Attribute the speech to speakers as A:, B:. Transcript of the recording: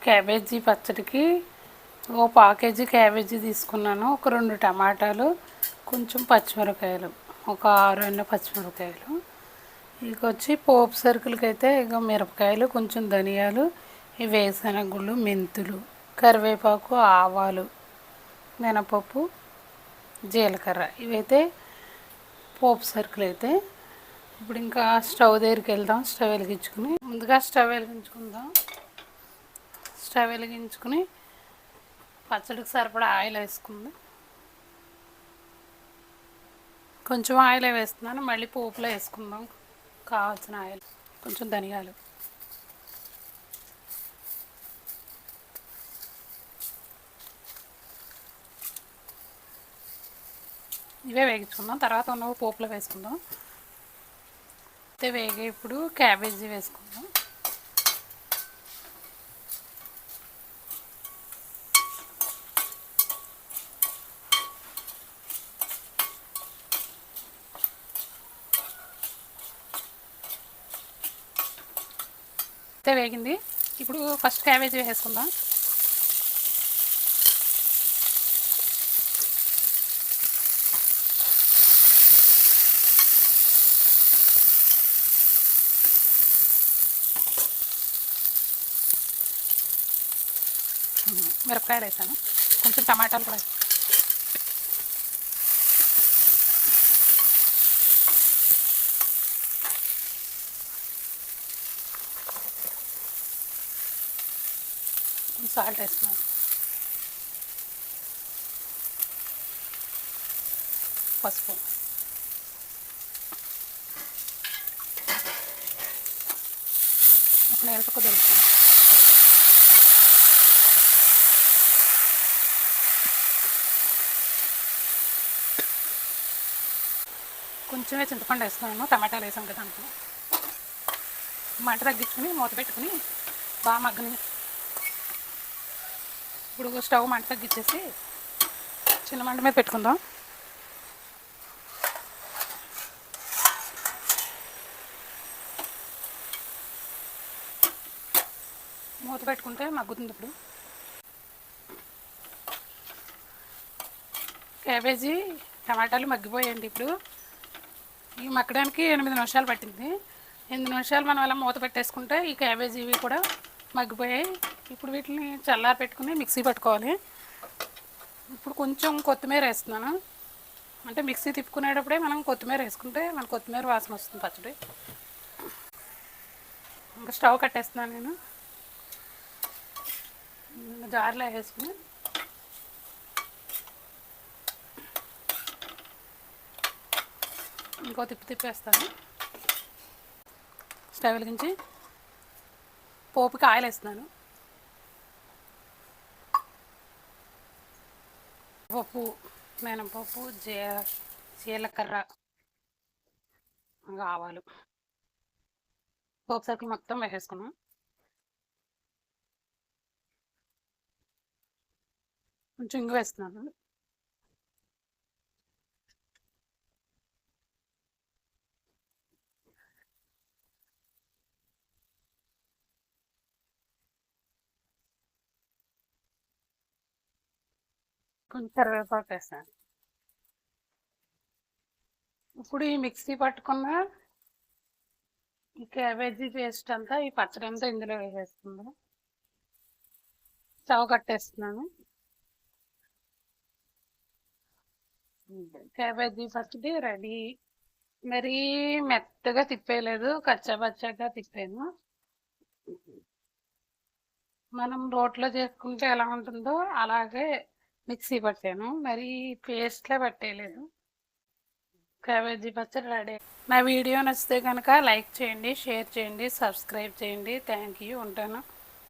A: Cabbage పచ్చడికి ఓ పావు KG cabbage తీసుకున్నాను. ఒక 2 టమాటాలు, కొంచెం పచ్చిమిరపకాయలు, ఒక 6 పచ్చిమిరపకాయలు. ఇక వచ్చి పోపు సరుకులకి అయితే ఇక మిరపకాయలు, కొంచెం ధనియాలు, ఈ వేరుశనగుళ్ళు, మెంతులు, కరివేపాకు, ఆవాలు, మినపప్పు, జీలకర్ర, ఇవైతే పోపు సరుకులు అయితే. ఇప్పుడు ఇంకా స్టవ్ దగ్గరికి వెళ్దాం. స్టవ్ వెలిగించుకుని ముందుగా స్టవ్ వెలిగించుకుని పచ్చడికి సరిపడా ఆయిల్ వేసుకుంది. కొంచెం ఆయిల్ వేస్తున్నాను, మళ్ళీ పోపులో వేసుకుందాం. కావాల్సిన ఆయిల్, కొంచెం ధనియాలు, ఇవే వేగించుకుందాం. తర్వాత ఉన్నవి పోపులో వేసుకుందాం. అయితే వేగే ఇప్పుడు క్యాబేజీ వేసుకుందాం. అయితే వేగింది. ఇప్పుడు ఫస్ట్ క్యాబేజీ వేసుకుందాం. మిరపకాయలు వేసాను, కొంచెం టమాటాలు కూడా వేసాను. సాల్ట్ వేస్తున్నాను, పసుపు, ఒక నేల తక్కువ తెలుస్తాను. కొంచెమే చింతపండు వేస్తున్నాను, టమాటాలు వేసాం కదా దాంట్లో. మంట తగ్గించుకుని మూత పెట్టుకుని బాగా మగ్గని. ఇప్పుడు స్టవ్ మంట తగ్గించేసి చిన్న మంట మీద పెట్టుకుందాం. మూత పెట్టుకుంటే మగ్గుతుంది. ఇప్పుడు క్యాబేజీ టమాటాలు మగ్గిపోయాయండి. ఇప్పుడు ఈ మగ్గడానికి 8 నిమిషాలు పట్టింది. 8 నిమిషాలు మనం అలా మూత పెట్టేసుకుంటే ఈ క్యాబేజీ ఇవి కూడా మగ్గిపోయాయి. ఇప్పుడు వీటిని చల్లారి పెట్టుకుని మిక్సీ పట్టుకోవాలి. ఇప్పుడు కొంచెం కొత్తిమీర వేస్తున్నాను. అంటే మిక్సీ తిప్పుకునేటప్పుడే మనం కొత్తిమీర వేసుకుంటే మన కొత్తిమీర వాసన వస్తుంది పచ్చడి. ఇంకా స్టవ్ కట్టేస్తున్నాను నేను. జార్లో వేసుకుని ఇంకో తిప్పేస్తాను. స్టవ్ వెలిగించి పోపుకి ఆయిల్ వేస్తున్నాను. పప్పు, మినపప్పు, జీలకర్ర, ఆవాలు, పోపు సరుకులు మొత్తం వేసేసుకున్నాం. కొంచెం ఇంగు వేస్తున్నాను. కొంచెం కరివేపాకు వేస్తాను. ఇప్పుడు ఈ మిక్సీ పట్టుకున్న ఈ క్యాబేజీ పేస్ట్ అంతా, ఈ పచ్చడి అంతా ఇందులో వేసేస్తున్నాను. స్టవ్ కట్టేస్తున్నాను. క్యాబేజీ పచ్చడి రెడీ. మరీ మెత్తగా తిప్పేయలేదు, కచ్చాపచ్చాగా తిప్పాను. మనం రోట్లో చేసుకుంటే ఎలా ఉంటుందో అలాగే మిక్సీ పట్టాను, మరీ పేస్ట్లా పట్టేయలేదు. క్యాబేజీ పచ్చడి రెడీ. నా వీడియో నచ్చితే కనుక లైక్ చేయండి, షేర్ చేయండి, సబ్స్క్రైబ్ చేయండి. Thank you. ఉంటాను.